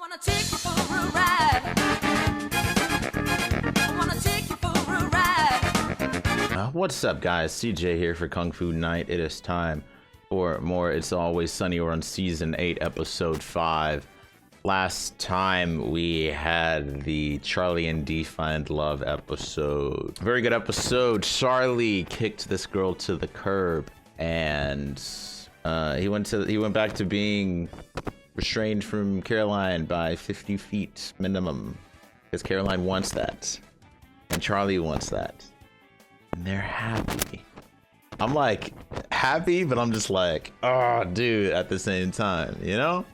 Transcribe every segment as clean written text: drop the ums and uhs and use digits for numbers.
Wanna take you for a ride. I wanna take you for a ride. What's up, guys? CJ here for Kung Fu Night. It is time for more It's Always Sunny. We're on Season 8, Episode 5. Last time we had the Charlie and Dee Find Love episode. Very good episode. Charlie kicked this girl to the curb, and he went back to being restrained from Caroline by 50 feet minimum, because Caroline wants that, and Charlie wants that, and they're happy. I'm like happy, but I'm just like, oh, dude, at the same time, you know?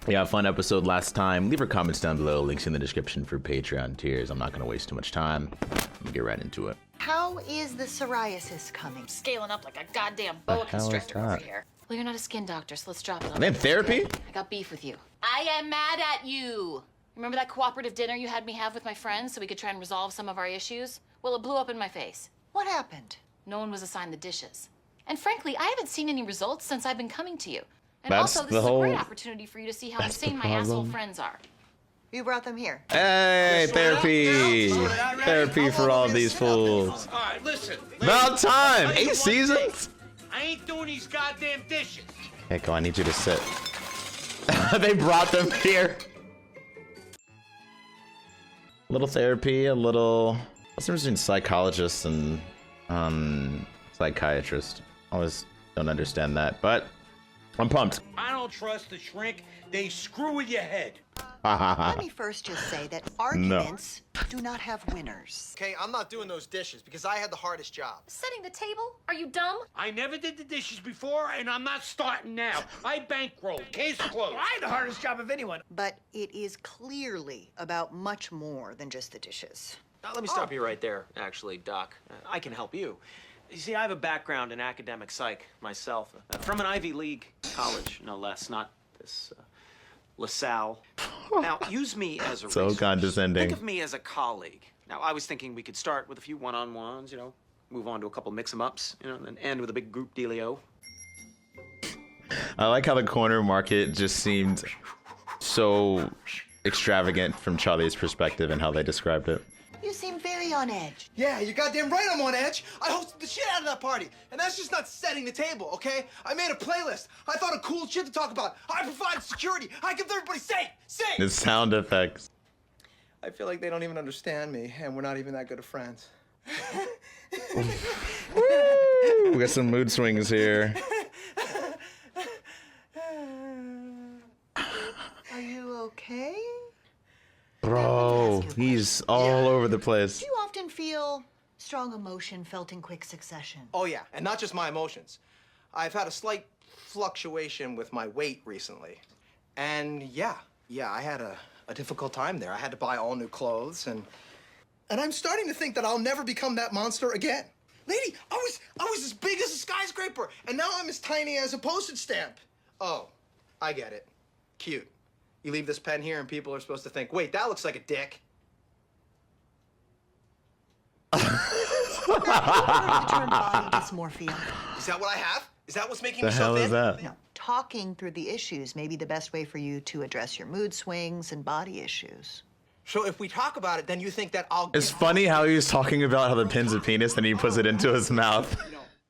Yeah, fun episode last time. Leave your comments down below. Links in the description for Patreon tiers. I'm not gonna waste too much time. I'm gonna get right into it. How is the psoriasis coming? Scaling up like a goddamn boa constrictor over here. Well, you're not a skin doctor, so let's drop it. I'm in therapy? I got beef with you. I am mad at you. Remember that cooperative dinner you had me have with my friends so we could try and resolve some of our issues? Well, it blew up in my face. What happened? No one was assigned the dishes. And frankly, I haven't seen any results since I've been coming to you. And That's also, the this is a great whole- opportunity for you to see how that's the insane my asshole problem. friends are. You brought them here. Hey, therapy! Therapy for all these fools. All right, listen. About time! 8 seasons? I ain't doing these goddamn dishes. Echo, I need you to sit. They brought them here. A little therapy, a little... What's the difference between psychologist and psychiatrist? Always don't understand that, but I'm pumped. I don't trust the shrink. They screw with your head. Let me first just say that arguments do not have winners. Okay, I'm not doing those dishes because I had the hardest job. Setting the table? Are you dumb? I never did the dishes before, and I'm not starting now. I bankrolled. Case closed. I had the hardest job of anyone. But it is clearly about much more than just the dishes. Let me stop you right there, actually, Doc. I can help you. You see, I have a background in academic psych myself, from an Ivy League college, no less, not this LaSalle. Now, use me as a So resource. condescending. Think of me as a colleague. Now, I was thinking we could start with a few one-on-ones, you know, move on to a couple mix-em-ups, you know, and then end with a big group dealio. I like how the corner market just seemed so extravagant from Charlie's perspective and how they described it. You seem very on edge. Yeah, you're goddamn right I'm on edge. I hosted the shit out of that party. And that's just not setting the table, okay? I made a playlist. I thought of cool shit to talk about. I provided security. I kept everybody safe. Safe! The sound effects. I feel like they don't even understand me, and we're not even that good of friends. We got some mood swings here. Are you okay? Bro, he's all over the place. Do you often feel strong emotion felt in quick succession? Oh, yeah, and not just my emotions. I've had a slight fluctuation with my weight recently. And yeah, I had a difficult time there. I had to buy all new clothes, and I'm starting to think that I'll never become that monster again. Lady, I was as big as a skyscraper, and now I'm as tiny as a postage stamp. Oh, I get it. Cute. You leave this pen here, and people are supposed to think, wait, that looks like a dick. The term body dysmorphia. Is that what I have? Is that what's making The me so hell thin? is that? No, talking through the issues may be the best way for you to address your mood swings and body issues. So if we talk about it, then you think that I'll It's get- funny how he was talking about how the pin's a penis and he puts it into his mouth.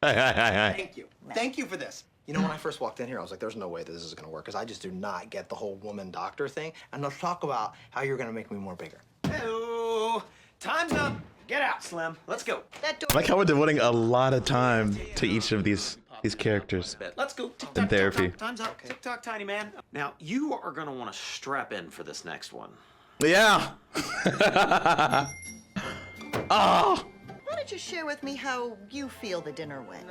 Thank you. Thank you for this. You know, when I first walked in here, I was like, there's no way this is gonna work, because I just do not get the whole woman doctor thing. And let's talk about how you're gonna make me more bigger. Hello. Time's up. Get out, Slim. Let's go. That door. I like how we're devoting a lot of time to each of these characters. Let's go. Tick, In tock, therapy. tick, tock. Time's up. Tick tock, tiny man. Now, you are going to want to strap in for this next one. Yeah. Oh. Why don't you share with me how you feel the dinner went?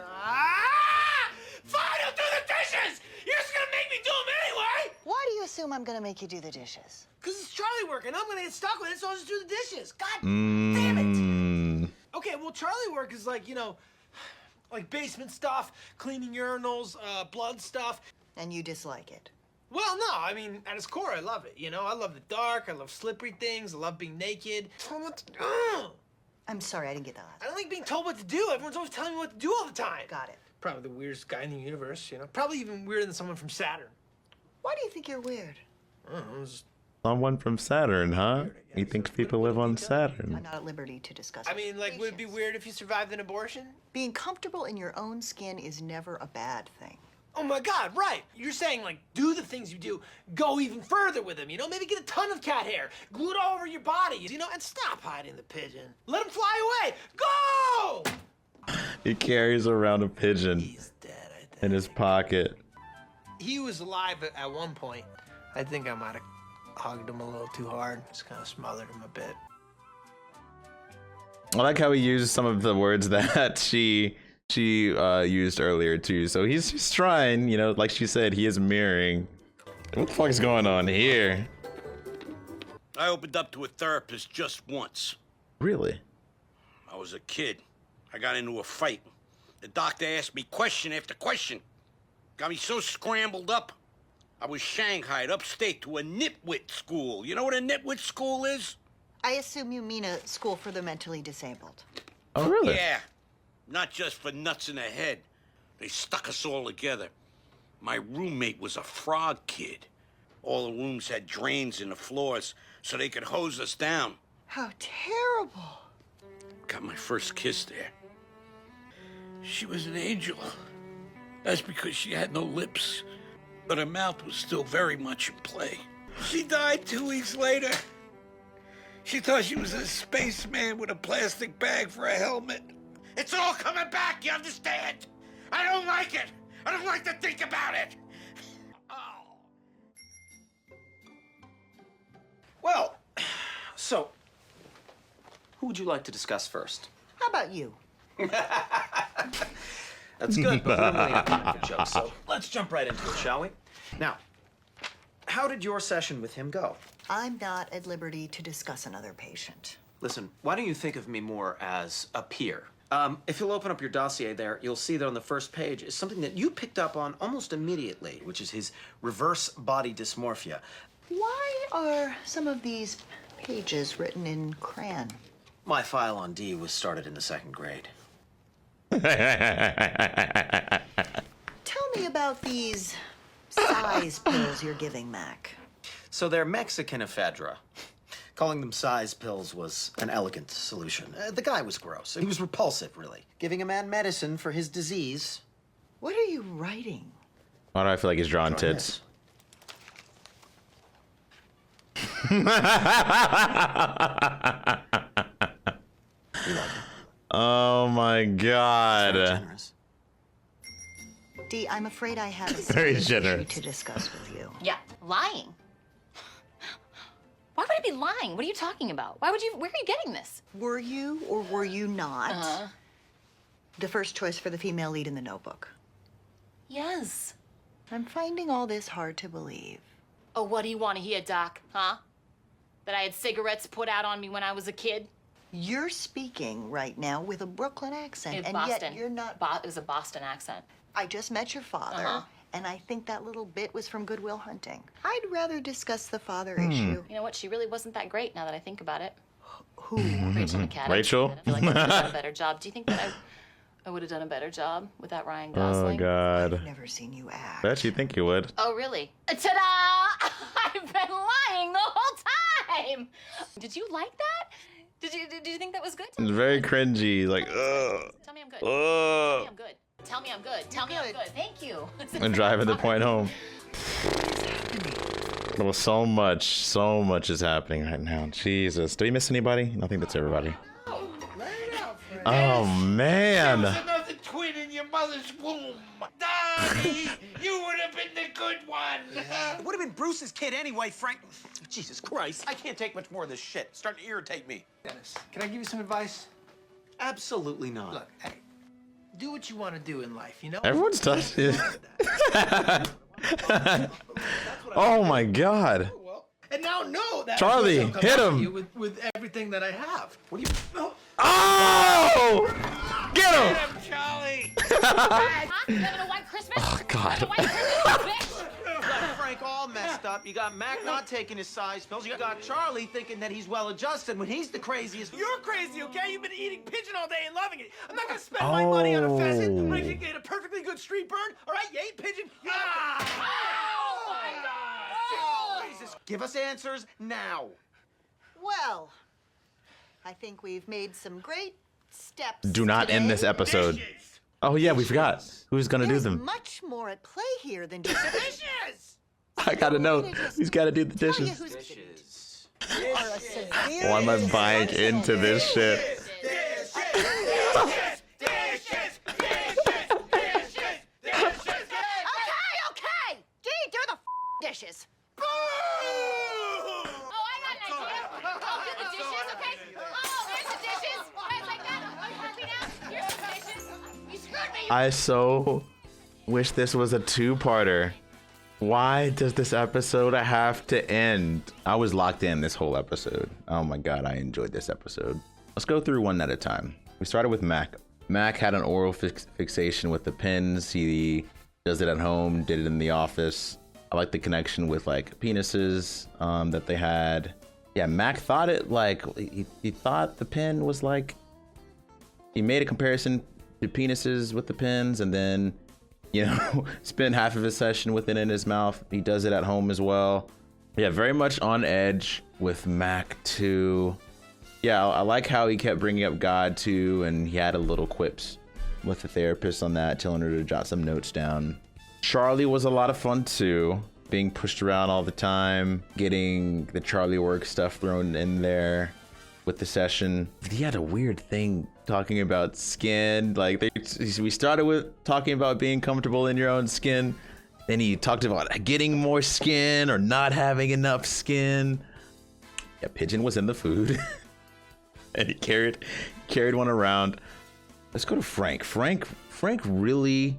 Fine, I'll do the dishes! You're just gonna make me do them anyway! Why do you assume I'm gonna make you do the dishes? Because it's Charlie work, and I'm gonna get stuck with it, so I'll just do the dishes. God damn it. Mm. Okay, well, Charlie work is like, you know, like basement stuff, cleaning urinals, blood stuff. And you dislike it. Well, no, I mean, at its core, I love it. You know, I love the dark, I love slippery things, I love being naked. I'm sorry, I didn't get that. I don't like being told what to do. Everyone's always telling me what to do all the time. Got it. Probably the weirdest guy in the universe, you know? Probably even weirder than someone from Saturn. Why do you think you're weird? I don't know, Someone from Saturn, huh? You think people live on I'm Saturn? not at liberty to discuss. I mean, like, would it be patients. weird if you survived an abortion? Being comfortable in your own skin is never a bad thing. Oh my God, right. You're saying, like, do the things you do, go even further with them, you know? Maybe get a ton of cat hair, glue it all over your body, you know? And stop hiding the pigeon. Let him fly away. Go! He carries around a pigeon He's dead, I think. in his pocket. He was alive at one point. I think I might have hugged him a little too hard. Just kind of smothered him a bit. I like how he used some of the words that she used earlier too. So he's just trying, you know, like she said, he is mirroring. What the fuck is going on here? I opened up to a therapist just once. Really? I was a kid. I got into a fight. The doctor asked me question after question. Got me so scrambled up. I was shanghaied upstate to a nitwit school. You know what a nitwit school is? I assume you mean a school for the mentally disabled. Oh, really? Yeah. Not just for nuts in the head. They stuck us all together. My roommate was a frog kid. All the rooms had drains in the floors so they could hose us down. How terrible. Got my first kiss there. She was an angel. That's because she had no lips, but her mouth was still very much in play. She died 2 weeks later. She thought she was a spaceman with a plastic bag for a helmet. It's all coming back, you understand? I don't like it. I don't like to think about it. Oh. Well, so, who would you like to discuss first? How about you? That's good, but we don't really have time for jokes, so let's jump right into it, shall we? Now, how did your session with him go? I'm not at liberty to discuss another patient. Listen, why don't you think of me more as a peer? If you'll open up your dossier there, you'll see that on the first page is something that you picked up on almost immediately, which is his reverse body dysmorphia. Why are some of these pages written in crayon? My file on D was started in the 2nd grade. Tell me about these size pills you're giving Mac. So they're Mexican ephedra. Calling them size pills was an elegant solution. The guy was gross. He was repulsive, really. Giving a man medicine for his disease. What are you writing? Why do I feel like he's drawing tits? Oh my god. Generous. Dee, I'm afraid I have a Very serious generous. issue to discuss with you. Yeah, lying. Why would I be lying? What are you talking about? Where are you getting this? Were you or were you not the first choice for the female lead in The Notebook? Yes. I'm finding all this hard to believe. Oh, what do you want to hear, Doc? Huh? That I had cigarettes put out on me when I was a kid? You're speaking right now with a Brooklyn accent, In and Boston. yet you're not. It was a Boston accent. I just met your father, and I think that little bit was from Good Will Hunting. I'd rather discuss the father issue. You know what? She really wasn't that great now that I think about it. Who? Rachel McAdams. Rachel? I feel like I would have done a better job. Do you think that I would have done a better job without Ryan Gosling? Oh god. I've never seen you act. Bet you think you would. Oh, really? Ta-da! I've been lying the whole time! Did you like that? Did you think that was good? It's very cringy, like, ugh. Tell me I'm good. Tell me Ugh. I'm good. Tell me I'm good. Tell me I'm good. Thank you. And driving the point home. Well, so much is happening right now. Jesus. Did we miss anybody? I think that's everybody. Oh, man. Another twin in your mother's womb. Donnie, you would have been the good one. It would have been Bruce's kid anyway, Frank. Jesus Christ, I can't take much more of this shit. It's starting to irritate me. Dennis, can I give you some advice? Absolutely not. Look, hey, do what you want to do in life, you know? Everyone's touched it. Oh, my God. And now know that Charlie, I'm gonna come hit after him. you with everything that I have. What do you? Oh. Oh! Get him! Charlie. Huh? You having a white Christmas? Oh, God. You having a white Christmas, bitch? You got Frank all messed up. You got Mac not taking his size pills. You got Charlie thinking that he's well-adjusted when he's the craziest. You're crazy, okay? You've been eating pigeon all day and loving it. I'm not gonna spend my money on a pheasant when I can get a perfectly good street bird. All right, you ate pigeon. You Oh, my God! Oh, Jesus. Give us answers now. Well, I think we've made some great steps. Do not end this today. episode. Oh yeah, we forgot. Who's gonna do There's them? much more at play here than just Dishes! I gotta know. Who's gotta do the Tell you dishes? who's Dishes. you are a severe Why am I buying dysfunctional into this shit? Okay. Dee, do the dishes. Oh, I got an idea. I'll do the dishes, okay? Oh, there's the dishes. Guys, like that. Are you happy now? Here's some dishes. You screwed me. I so wish this was a two-parter. Why does this episode have to end? I was locked in this whole episode. Oh my god, I enjoyed this episode. Let's go through one at a time. We started with Mac. Mac had an oral fixation with the pins. He does it at home, did it in the office. I like the connection with like penises that they had. Yeah, Mac thought it like, he thought the pin was like, he made a comparison to penises with the pins and then, you know, spend half of his session with it in his mouth. He does it at home as well. Yeah, very much on edge with Mac too. Yeah, I like how he kept bringing up God too, and he had a little quips with the therapist on that, telling her to jot some notes down. Charlie was a lot of fun too, being pushed around all the time, getting the Charlie work stuff thrown in there with the session. He had a weird thing talking about skin. Like we started with talking about being comfortable in your own skin. Then he talked about getting more skin or not having enough skin. Yeah, pigeon was in the food. And he carried one around. Let's go to Frank. Frank really,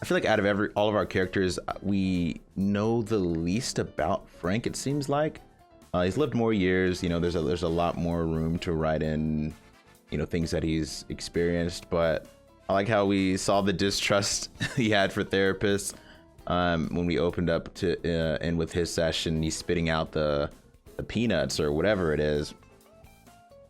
I feel like out of all of our characters, we know the least about Frank, it seems like. He's lived more years, you know, there's a lot more room to write in, you know, things that he's experienced, but I like how we saw the distrust he had for therapists. When we opened up to in with his session, he's spitting out the peanuts or whatever it is,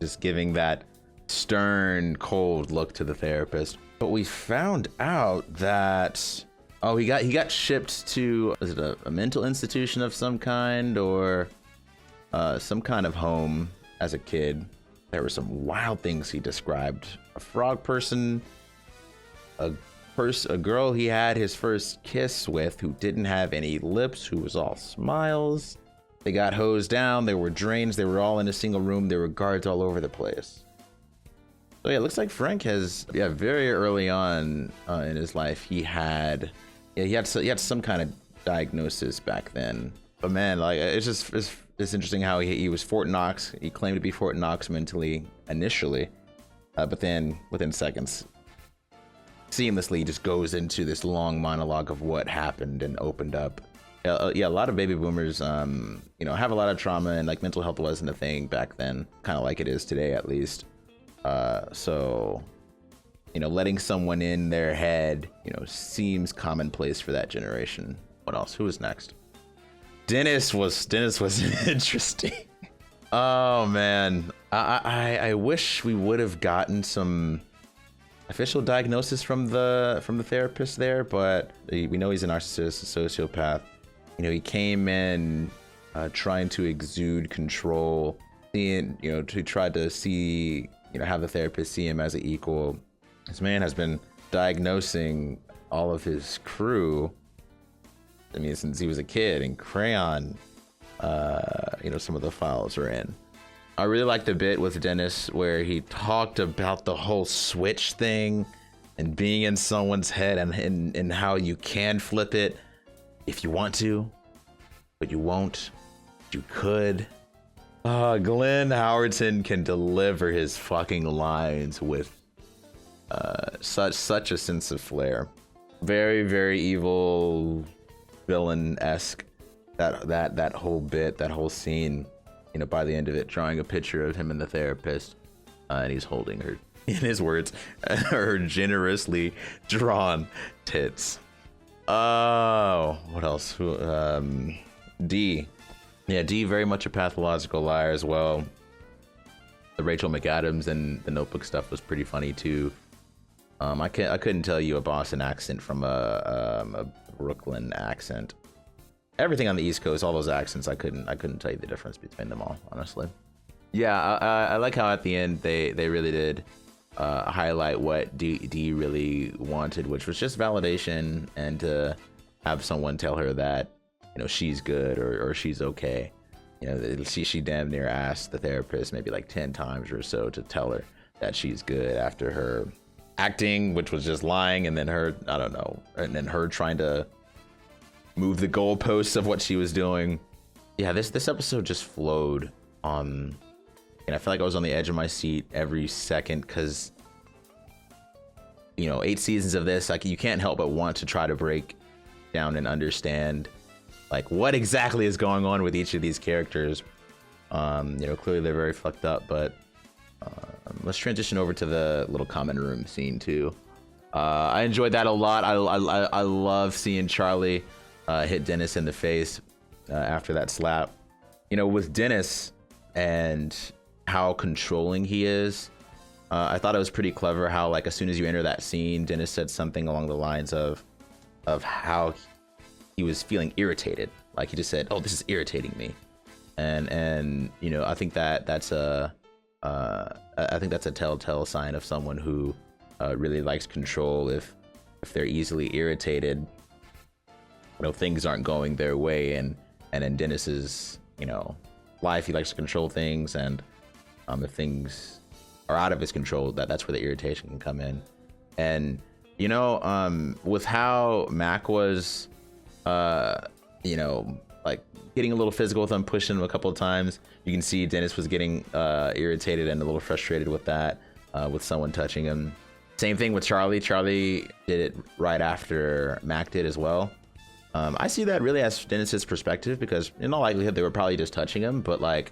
just giving that stern, cold look to the therapist. But we found out that he got shipped to, is it a mental institution of some kind or some kind of home as a kid. There were some wild things he described. A frog person, a girl he had his first kiss with who didn't have any lips, who was all smiles. They got hosed down, there were drains, they were all in a single room, there were guards all over the place. So yeah, it looks like Frank has, very early on in his life, he had some kind of diagnosis back then. But man, like it's interesting how he was Fort Knox. He claimed to be Fort Knox mentally initially, but then within seconds, seamlessly just goes into this long monologue of what happened and opened up. Yeah, a lot of baby boomers, you know, have a lot of trauma, and like mental health wasn't a thing back then, kind of like it is today at least. So, you know, letting someone in their head, you know, seems commonplace for that generation. What else? Who was next? Dennis was interesting. Oh man, I wish we would have gotten some official diagnosis from the therapist there, but we know he's a narcissist, a sociopath. You know, he came in trying to exude control, and you know, to try to see, you know, have the therapist see him as an equal. This man has been diagnosing all of his crew, I mean, since he was a kid, and Crayon, you know, some of the files are in. I really liked the bit with Dennis where he talked about the whole switch thing and being in someone's head and how you can flip it if you want to, but you won't. You could. Glenn Howerton can deliver his fucking lines with such a sense of flair. Very, very evil, villain-esque. That whole bit, that whole scene. You know, by the end of it, drawing a picture of him and the therapist, and he's holding her, in his words, her generously drawn tits. Oh, what else? D. Yeah, D, very much a pathological liar as well. The Rachel McAdams and the Notebook stuff was pretty funny too. I couldn't tell you a Boston accent from a Brooklyn accent. everything on the East Coast, all those accents, I couldn't tell you the difference between them all, honestly. Yeah, I like how at the end they really did highlight what Dee really wanted, which was just validation and to have someone tell her that, you know, she's good or she's okay. You know, she damn near asked the therapist maybe like 10 times or so to tell her that she's good after her acting, which was just lying, and then her, I don't know, and then her trying to move the goalposts of what she was doing. Yeah, this episode just flowed on, and I feel like I was on the edge of my seat every second because, you know, 8 seasons of this, like, you can't help but want to try to break down and understand like what exactly is going on with each of these characters. You know, clearly they're very fucked up, but let's transition over to the little common room scene too. I enjoyed that a lot. I love seeing Charlie hit Dennis in the face after that slap. You know, with Dennis and how controlling he is, I thought it was pretty clever how, like, as soon as you enter that scene, Dennis said something along the lines of how he was feeling irritated. Like, he just said, "Oh, this is irritating me," and you know, I think that's a telltale sign of someone who really likes control. If they're easily irritated, you know, things aren't going their way, and in Dennis's, you know, life, he likes to control things, and if things are out of his control, that's where the irritation can come in. And you know, with how Mac was, you know, like getting a little physical with him, pushing him a couple of times, you can see Dennis was getting irritated and a little frustrated with that, with someone touching him. Same thing with Charlie. Charlie did it right after Mac did as well. I see that really as Dennis's perspective, because in all likelihood they were probably just touching him, but like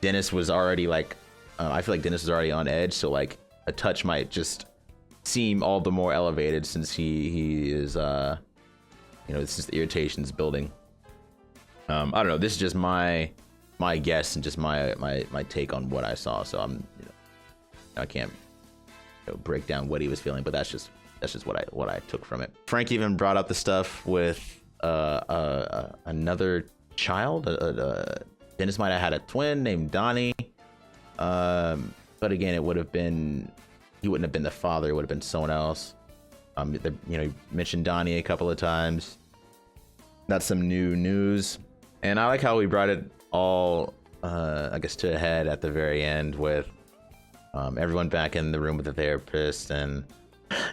Dennis was already like, I feel like Dennis is already on edge, so like a touch might just seem all the more elevated since he is, you know, it's just the irritation's building. I don't know. This is just my guess and just my take on what I saw. So I can't, you know, break down what he was feeling, but that's just what I took from it. Frank even brought up the stuff with another child. Dennis might have had a twin named Donnie, but again, he wouldn't have been the father. It would have been someone else. You know, he mentioned Donnie a couple of times. That's some new news, and I like how we brought it all, I guess, to a head at the very end with everyone back in the room with the therapist. And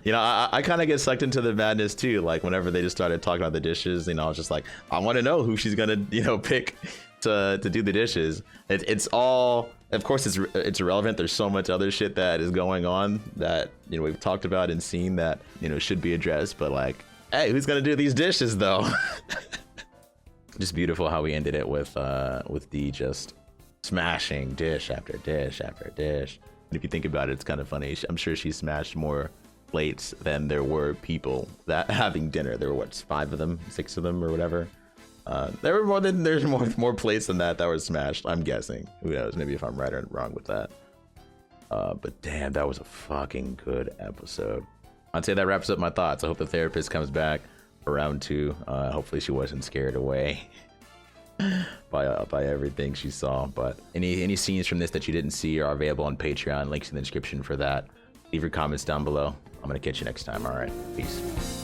you know, I kind of get sucked into the madness too. Like whenever they just started talking about the dishes, you know, I was just like, I want to know who she's gonna, you know, pick to do the dishes. It's all, of course, it's irrelevant. There's so much other shit that is going on that, you know, we've talked about and seen that, you know, should be addressed. But like, hey, who's gonna do these dishes though? Just beautiful how we ended it with Dee just smashing dish after dish after dish. And if you think about it, it's kind of funny. I'm sure she smashed more plates than there were people that having dinner. There were what, 5 of them, 6 of them, or whatever. There's more plates than that were smashed, I'm guessing. Who knows? Maybe if I'm right or wrong with that. But damn, that was a fucking good episode. I'd say that wraps up my thoughts. I hope the therapist comes back for round 2. Hopefully she wasn't scared away by everything she saw. But any scenes from this that you didn't see are available on Patreon. Links in the description for that. Leave your comments down below. I'm gonna catch you next time. All right, peace.